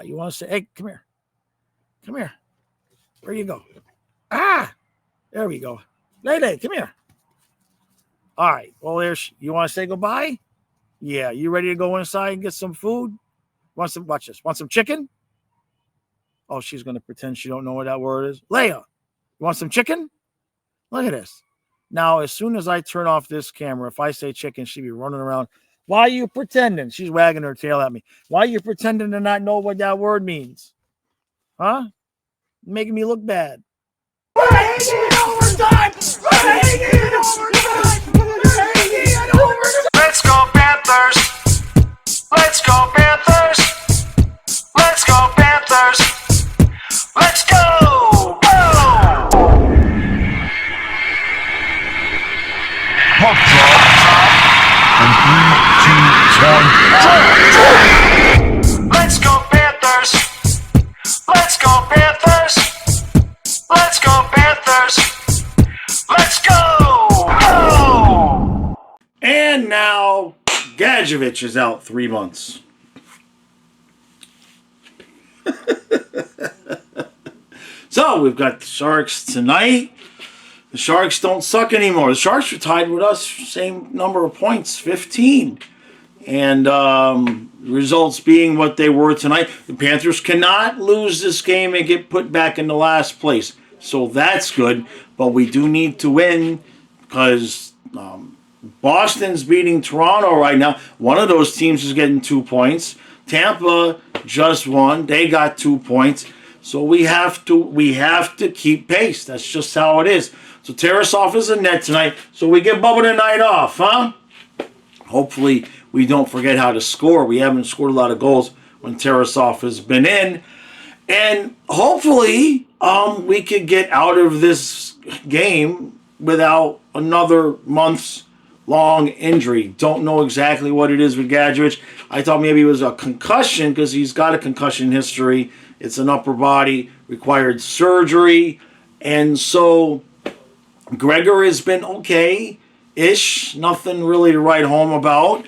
You want to say, hey, come here. Come here. Where you go? Ah, there we go. Lady, come here. All right. Well, you want to say goodbye? Yeah. You ready to go inside and get some food? Watch this. Want some chicken? Oh, she's going to pretend she don't know what that word is. Leia, you want some chicken? Look at this. Now, as soon as I turn off this camera, if I say chicken, she'll be running around. Why are you pretending? She's wagging her tail at me. Why are you pretending to not know what that word means? Huh? Making me look bad. We're hanging in overtime! We're hanging in overtime! We're hanging in overtime! Let's go Panthers! Let's go Panthers! Let's go Panthers! Let's go! Go! Puck drop. And 3, 2, 1, Let's go Panthers! Let's go Panthers! Let's go Panthers! Let's go! Go! And now, Gadjevich is out 3 months. So, we've got the Sharks tonight. The Sharks don't suck anymore. The Sharks are tied with us, same number of points, 15. And results being what they were tonight. The Panthers cannot lose this game and get put back into last place. So that's good. But we do need to win because Boston's beating Toronto right now. One of those teams is getting 2 points. Tampa just won. They got 2 points. So we have to keep pace. That's just how it is. So Tarasov is a net tonight. So we get Bubba the night off, huh? Hopefully we don't forget how to score. We haven't scored a lot of goals when Tarasov has been in. And hopefully we could get out of this game without another month's long injury. Don't know exactly what it is with Gadjevich. I thought maybe it was a concussion because he's got a concussion history. It's an upper body, required surgery. And so Gregor has been okay-ish. Nothing really to write home about.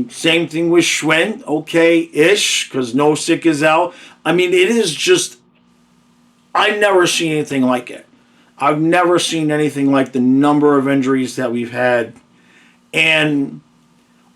Same thing with Schwinn. Okay-ish because Nosek is out. I mean, it is just... I've never seen anything like it. I've never seen anything like the number of injuries that we've had. And,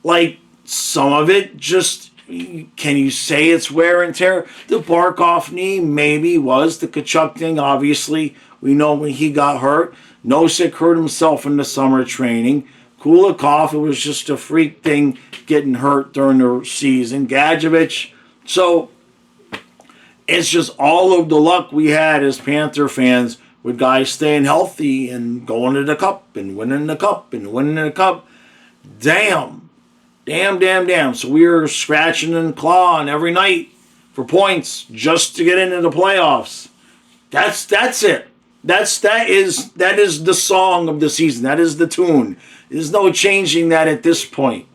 like, some of it just... Can you say it's wear and tear? The Barkov knee maybe was. The Kachuk thing, obviously, we know when he got hurt. Nosek hurt himself in the summer training. Kulikov, it was just a freak thing getting hurt during the season. Gadjevich. So, it's just all of the luck we had as Panther fans with guys staying healthy and going to the Cup and winning the Cup and winning the Cup. Damn. So we were scratching and clawing every night for points just to get into the playoffs. That's it. That is the song of the season. That is the tune. There's no changing that at this point.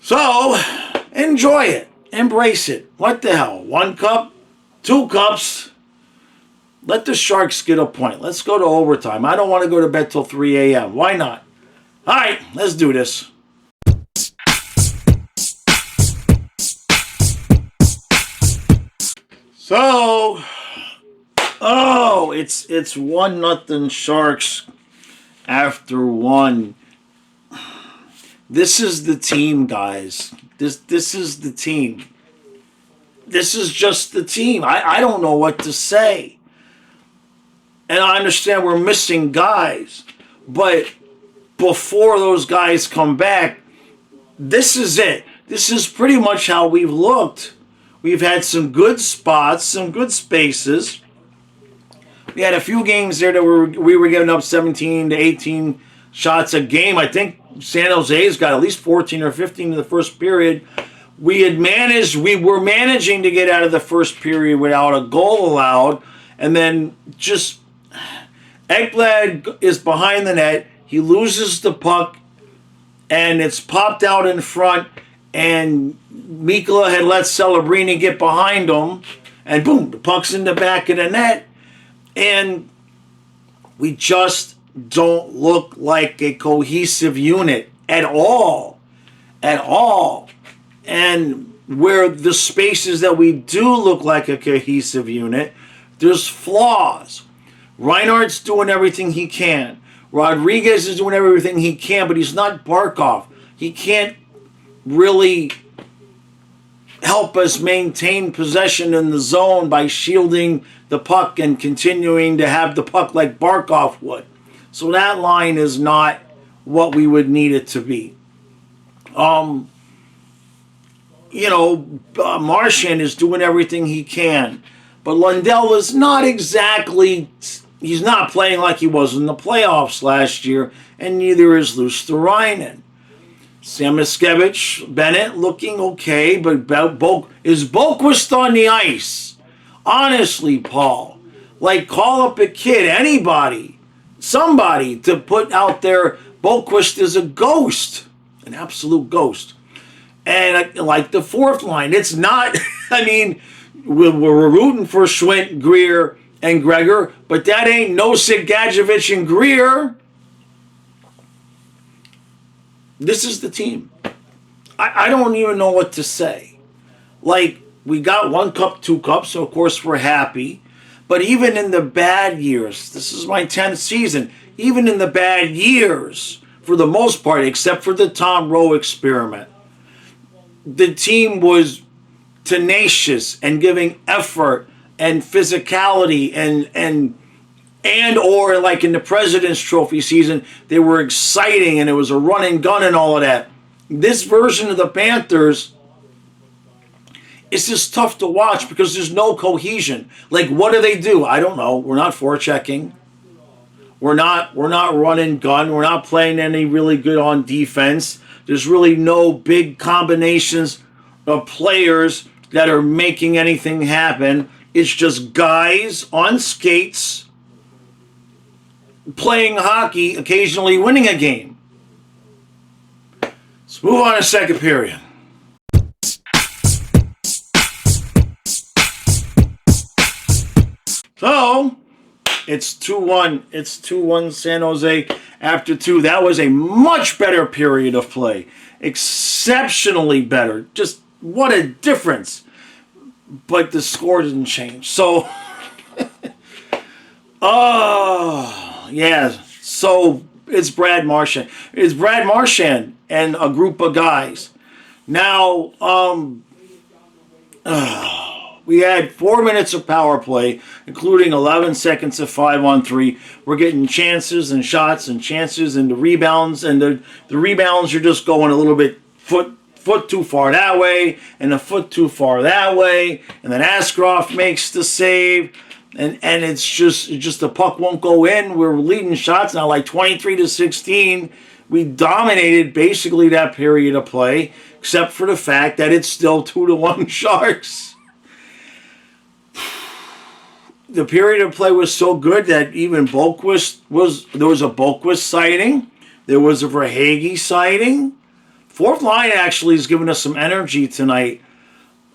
So enjoy it. Embrace it. What the hell? 1 cup? 2 cups? Let the Sharks get a point. Let's go to overtime. I don't want to go to bed till 3 a.m. Why not? All right, let's do this. So, it's 1-0 Sharks after 1. This is the team, guys. This is the team. This is just the team. I don't know what to say. And I understand we're missing guys. But before those guys come back, this is it. This is pretty much how we've looked. We've had some good spots, some good spaces. We had a few games there that we were giving up 17 to 18 shots a game. I think San Jose's got at least 14 or 15 in the first period. We were managing to get out of the first period without a goal allowed. And then just Ekblad is behind the net. He loses the puck, and it's popped out in front, and Mikkola had let Celebrini get behind him, and boom, the puck's in the back of the net, and we just don't look like a cohesive unit at all. And where the spaces that we do look like a cohesive unit, there's flaws. Reinhardt's doing everything he can. Rodriguez is doing everything he can, but he's not Barkov. He can't really help us maintain possession in the zone by shielding the puck and continuing to have the puck like Barkov would. So that line is not what we would need it to be. Marchand is doing everything he can. But Lundell is not exactly, he's not playing like he was in the playoffs last year, and neither is Luosterainen. Samoskevich, Bennett looking okay, but is Boquist on the ice? Honestly, Paul, call up a kid, anybody, somebody to put out there. Boquist is a ghost, an absolute ghost. And like the fourth line, it's not, we're rooting for Schwint, Greer, and Gregor, but that ain't Nosek, Gadjevich, and Greer. This is the team. I don't even know what to say. We got 1 cup, 2 cups, so of course we're happy. But even in the bad years, this is my 10th season, even in the bad years, for the most part, except for the Tom Rowe experiment, the team was tenacious and giving effort and physicality and or like in the President's Trophy season, they were exciting and it was a run and gun and all of that. This version of the Panthers is just tough to watch because there's no cohesion. What do? I don't know. We're not forechecking. We're not run and gun. We're not playing any really good on defense. There's really no big combinations of players that are making anything happen. It's just guys on skates playing hockey, occasionally winning a game. Let's move on to second period. So, it's 2-1. It's 2-1 San Jose after 2. That was a much better period of play. Exceptionally better. Just what a difference. But the score didn't change. So, yeah. So, it's Brad Marchand. It's Brad Marchand and a group of guys. Now, we had 4 minutes of power play, including 11 seconds of 5-on-3. We're getting chances and shots and chances and the rebounds. And the rebounds are just going a little bit foot too far that way and a foot too far that way. And then Askarov makes the save. And it's just the puck won't go in. We're leading shots now 23-16. We dominated basically that period of play, except for the fact that it's still 2-1 Sharks. The period of play was so good that even there was a Boquist sighting. There was a Verhaeghe sighting. Fourth line actually has given us some energy tonight.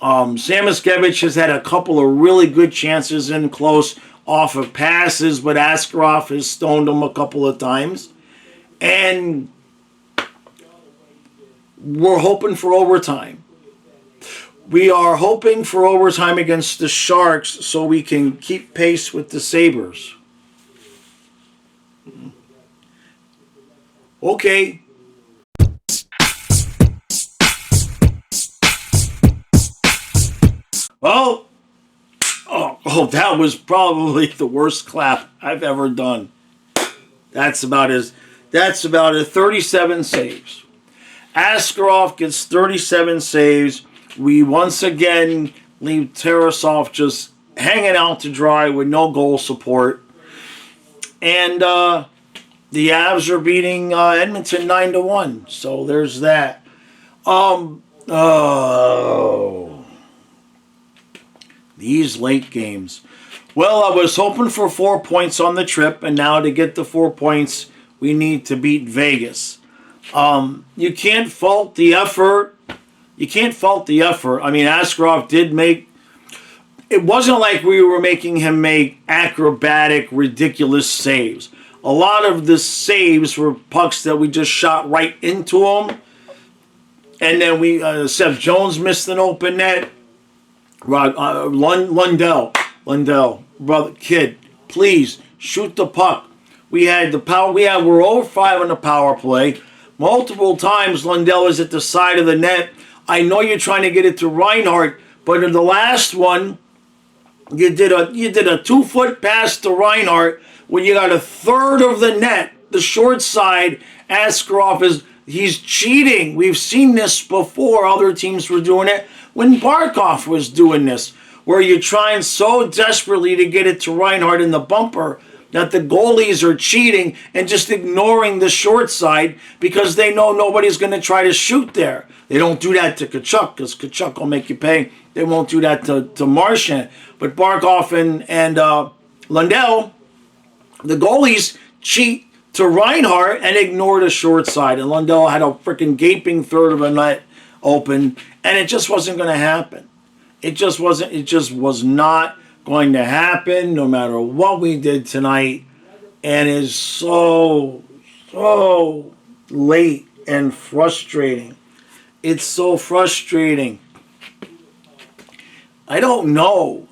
Samoskevich has had a couple of really good chances in close off of passes, but Askarov has stoned him a couple of times. And we're hoping for overtime. We are hoping for overtime against the Sharks so we can keep pace with the Sabres. Okay. Well, that was probably the worst clap I've ever done. That's about it. 37 saves. Askarov gets 37 saves. We once again leave Tarasov just hanging out to dry with no goal support. And the Avs are beating Edmonton 9-1. So there's that. These late games. Well, I was hoping for 4 points on the trip, and now to get the 4 points, we need to beat Vegas. You can't fault the effort. Askarov did make... It wasn't like we were making him make acrobatic, ridiculous saves. A lot of the saves were pucks that we just shot right into him. And then Seth Jones missed an open net. Lundell, brother, kid, please shoot the puck. We're over 5 on the power play. Multiple times Lundell is at the side of the net. I know you're trying to get it to Reinhardt, but in the last one, you did a 2-foot pass to Reinhardt when you got a third of the net, the short side. Askarov he's cheating. We've seen this before. Other teams were doing it. When Barkov was doing this, where you're trying so desperately to get it to Reinhardt in the bumper that the goalies are cheating and just ignoring the short side because they know nobody's going to try to shoot there. They don't do that to Tkachuk because Tkachuk will make you pay. They won't do that to Marchand. But Barkov and Lundell, the goalies cheat to Reinhardt and ignore the short side. And Lundell had a freaking gaping third of a net open, and it just wasn't going to happen. It just was not going to happen no matter what we did tonight. And it's so late and frustrating. It's so frustrating. I don't know.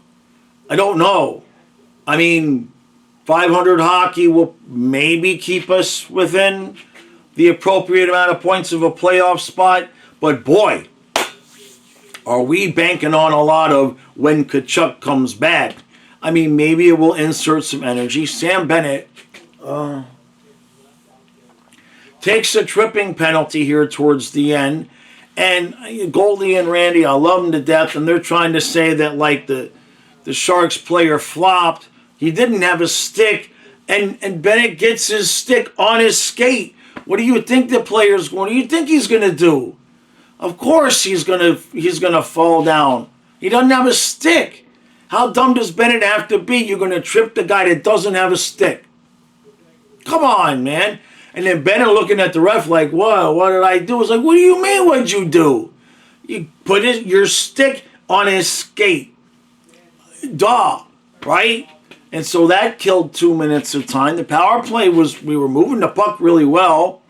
I mean, 500 hockey will maybe keep us within the appropriate amount of points of a playoff spot. But boy, are we banking on a lot of when Tkachuk comes back. I mean, maybe it will insert some energy. Sam Bennett takes a tripping penalty here towards the end. And Goldie and Randy, I love them to death, and they're trying to say that like the Sharks player flopped. He didn't have a stick, and Bennett gets his stick on his skate. What do you think the player's going? What do you think he's going to do? Of course he's gonna fall down. He doesn't have a stick. How dumb does Bennett have to be? You're gonna trip the guy that doesn't have a stick. Come on, man. And then Bennett looking at the ref like, what did I do? It's like, what do you mean what'd you do? You put your stick on his skate. Duh, right? And so that killed 2 minutes of time. The power play we were moving the puck really well,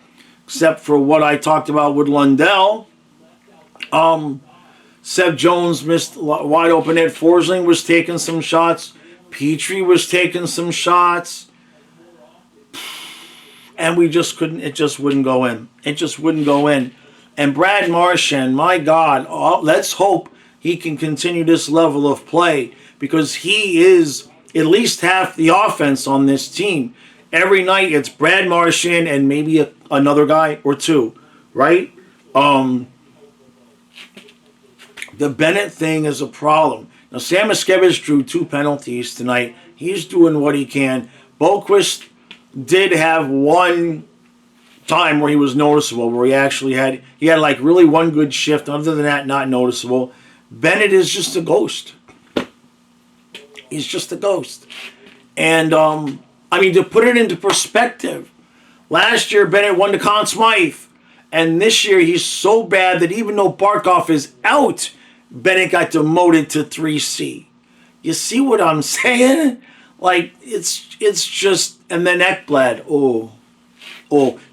except for what I talked about with Lundell. Seth Jones missed wide open net. Forsling was taking some shots. Petrie was taking some shots. And we just couldn't, it just wouldn't go in. It just wouldn't go in. And Brad Marchand, my God, let's hope he can continue this level of play because he is at least half the offense on this team. Every night it's Brad Marchand and maybe another guy or two, right? The Bennett thing is a problem. Now, Sam Miskevich drew 2 penalties tonight. He's doing what he can. Boquist did have one time where he was noticeable, where he actually had like really one good shift. Other than that, not noticeable. Bennett is just a ghost. He's just a ghost. And, I mean, to put it into perspective, last year Bennett won the Conn Smythe. And this year he's so bad that even though Barkov is out, Bennett got demoted to 3C. You see what I'm saying? Like, it's just, and then Ekblad, oh.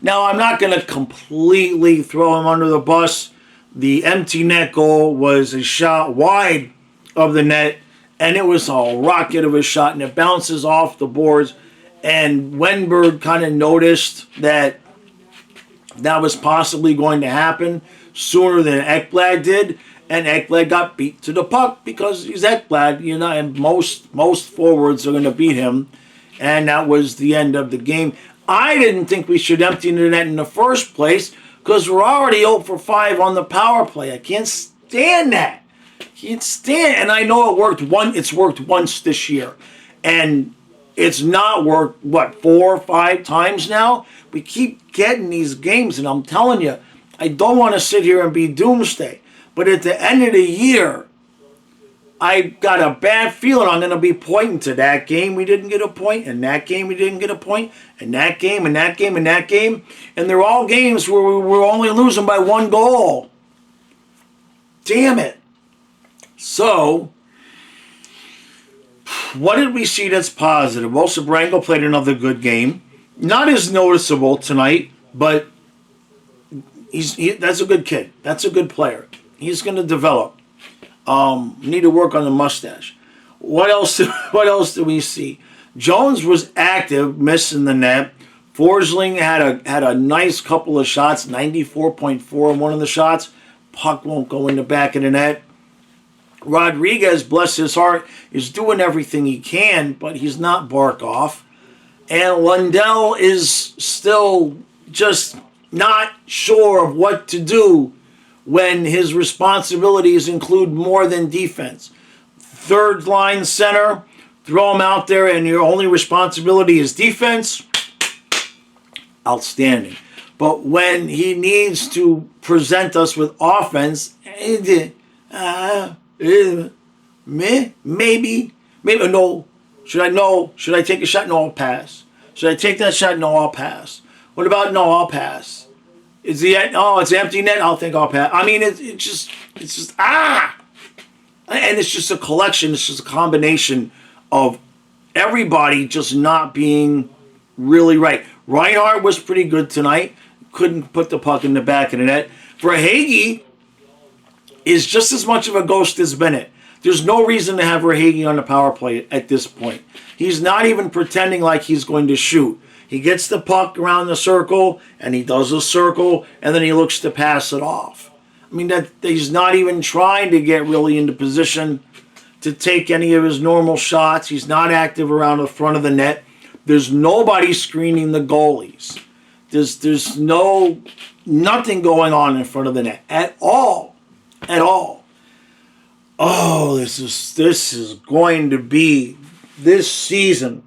Now, I'm not going to completely throw him under the bus. The empty net goal was a shot wide of the net, and it was a rocket of a shot, and it bounces off the boards. And Wenberg kind of noticed that was possibly going to happen sooner than Ekblad did, and Ekblad got beat to the puck because he's Ekblad, you know, and most forwards are going to beat him, and that was the end of the game. I didn't think we should empty the net in the first place because we're already 0 for 5 on the power play. I can't stand that. Can't stand, and I know it's worked once this year, and it's not worked, 4 or 5 times now? We keep getting these games, and I'm telling you, I don't want to sit here and be doomsday. But at the end of the year, I got a bad feeling I'm going to be pointing to that game we didn't get a point, and that game we didn't get a point, and that game, and that game, and that game. And they're all games where we were only losing by 1 goal. Damn it. So, what did we see that's positive? Well, Sabrango played another good game. Not as noticeable tonight, but That's a good kid. That's a good player. He's going to develop. Need to work on the mustache. What else? What else do we see? Jones was active, missing the net. Forsling had a nice couple of shots, 94.4 on one of the shots. Puck won't go in the back of the net. Rodriguez, bless his heart, is doing everything he can, but he's not Barkov. And Lundell is still just not sure of what to do when his responsibilities include more than defense. Third line center, throw him out there and your only responsibility is defense. Outstanding. But when he needs to present us with offense, maybe no. Should I no? Should I take a shot? No, I'll pass. Should I take that shot? No, I'll pass. What about no? I'll pass. Is the it's empty net? I'll think I'll pass. I mean, it's just and it's just a collection. It's just a combination of everybody just not being really right. Reinhardt was pretty good tonight. Couldn't put the puck in the back of the net. Verhaeghe is just as much of a ghost as Bennett. There's no reason to have Verhaeghe on the power play at this point. He's not even pretending like he's going to shoot. He gets the puck around the circle, and he does a circle, and then he looks to pass it off. I mean, that he's not even trying to get really into position to take any of his normal shots. He's not active around the front of the net. There's nobody screening the goalies. There's nothing going on in front of the net at all. At all. Oh, this is going to be this season.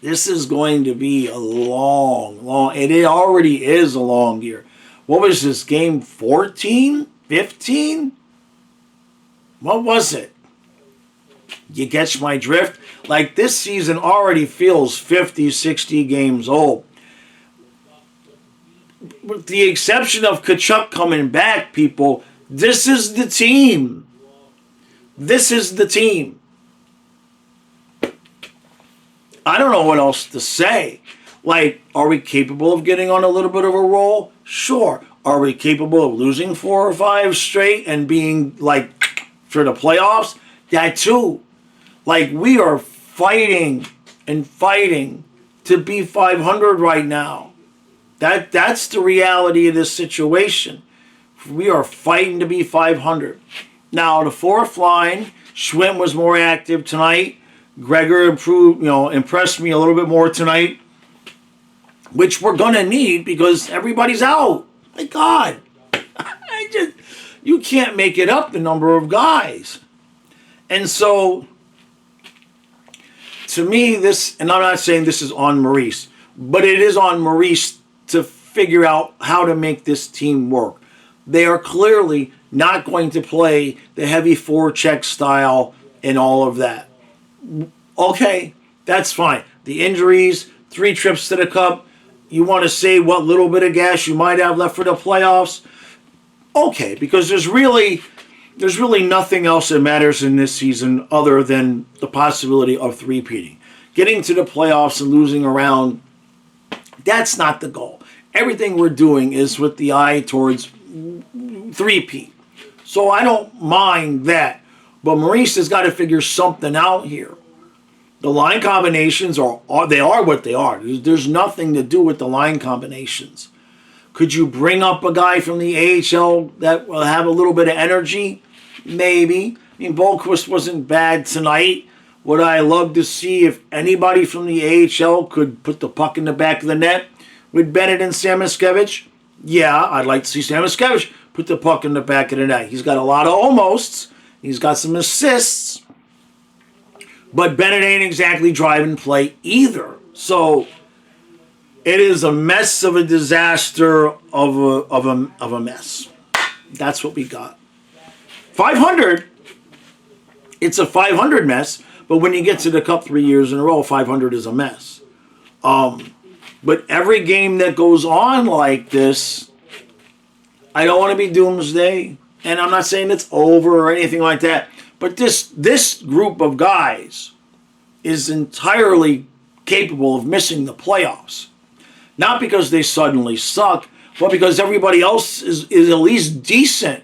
This is going to be a long, and it already is a long year. What was this, game 14? 15? What was it? You catch my drift? Like, this season already feels 50, 60 games old. With the exception of Tkachuk coming back, people, this is the team. This is the team. I don't know what else to say. Like, are we capable of getting on a little bit of a roll? Sure. Are we capable of losing 4 or 5 straight and being, like, for the playoffs? That too. Like, we are fighting and fighting to be 500 right now. That's the reality of this situation. We are fighting to be 500. Now, the fourth line, Schwinn was more active tonight. Gregor impressed me a little bit more tonight, which we're going to need because everybody's out. My God. You can't make it up, the number of guys. And so, to me, this, and I'm not saying this is on Maurice, but it is on Maurice to figure out how to make this team work. They are clearly not going to play the heavy forecheck style and all of that. Okay, that's fine. The injuries, 3 trips to the cup, you want to save what little bit of gas you might have left for the playoffs? Okay, because there's really nothing else that matters in this season other than the possibility of three-peating. Getting to the playoffs and losing a round, that's not the goal. Everything we're doing is with the eye towards three-peat. So I don't mind that. But Maurice has got to figure something out here. The line combinations are what they are. There's nothing to do with the line combinations. Could you bring up a guy from the AHL that will have a little bit of energy? Maybe. I mean, Bohlquist wasn't bad tonight. Would I love to see if anybody from the AHL could put the puck in the back of the net with Bennett and Samoskevich? Yeah, I'd like to see Samoskevich put the puck in the back of the net. He's got a lot of almosts. He's got some assists. But Bennett ain't exactly driving play either. So it is a mess of a disaster of a mess. That's what we got. 500. It's a 500 mess. But when you get to the Cup 3 years in a row, 500 is a mess. But every game that goes on like this, I don't want to be doomsday. And I'm not saying it's over or anything like that. But this group of guys is entirely capable of missing the playoffs. Not because they suddenly suck, but because everybody else is at least decent.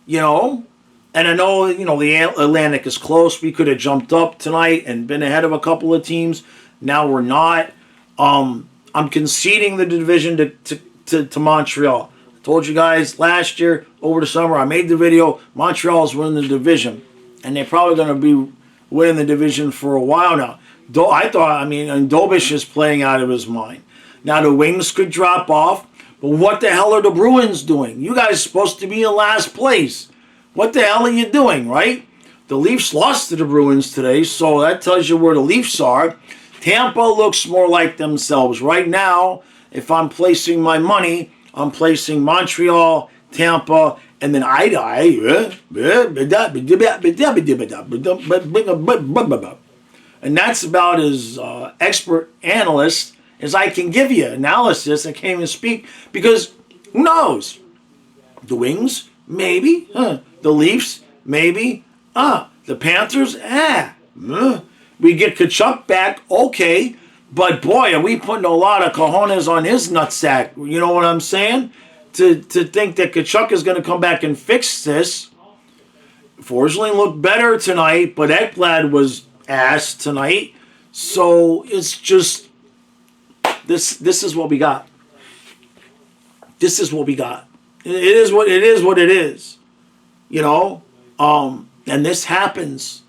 You know? And I know, the Atlantic is close. We could have jumped up tonight and been ahead of a couple of teams. Now we're not. I'm conceding the division to Montreal. I told you guys last year, over the summer, I made the video, Montreal's winning the division. And they're probably going to be winning the division for a while now. And Dobish is playing out of his mind. Now the Wings could drop off, but what the hell are the Bruins doing? You guys are supposed to be in last place. What the hell are you doing, right? The Leafs lost to the Bruins today, so that tells you where the Leafs are. Tampa looks more like themselves. Right now, if I'm placing my money, I'm placing Montreal, Tampa, and then and that's about as expert analyst as I can give you. Analysis, I can't even speak, because who knows? The Wings, maybe. The Leafs, maybe. The Panthers, We get Kachuk back, okay. But boy, are we putting a lot of cojones on his nutsack. You know what I'm saying? To think that Kachuk is going to come back and fix this. Forsling looked better tonight, but Ekblad was ass tonight. So it's just, this is what we got. This is what we got. It is what it is. And this happens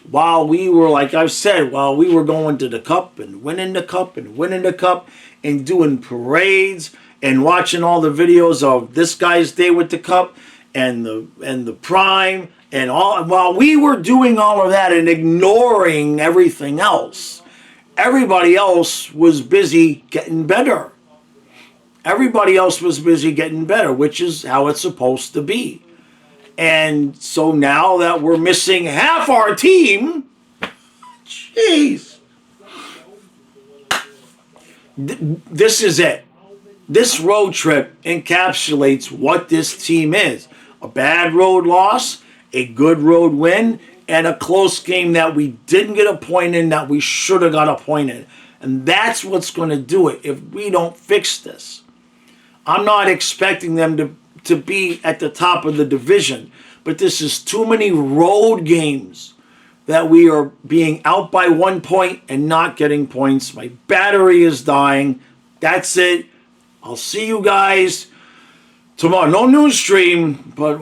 while we were, like I've said, while we were going to the Cup and winning the Cup and winning the Cup and doing parades and watching all the videos of this guy's day with the Cup and the Prime and all. While we were doing all of that and ignoring everything else, everybody else was busy getting better. Everybody else was busy getting better, which is how it's supposed to be. And so now that we're missing half our team, jeez, this is it. This road trip encapsulates what this team is. A bad road loss, a good road win, and a close game that we didn't get a point in that we should have got a point in. And that's what's going to do it if we don't fix this. I'm not expecting them to be at the top of the division, but this is too many road games that we are being out by 1 point and not getting points. My battery is dying. That's it. I'll see you guys tomorrow. No news stream, but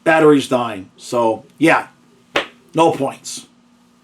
battery's dying. So, yeah, no points.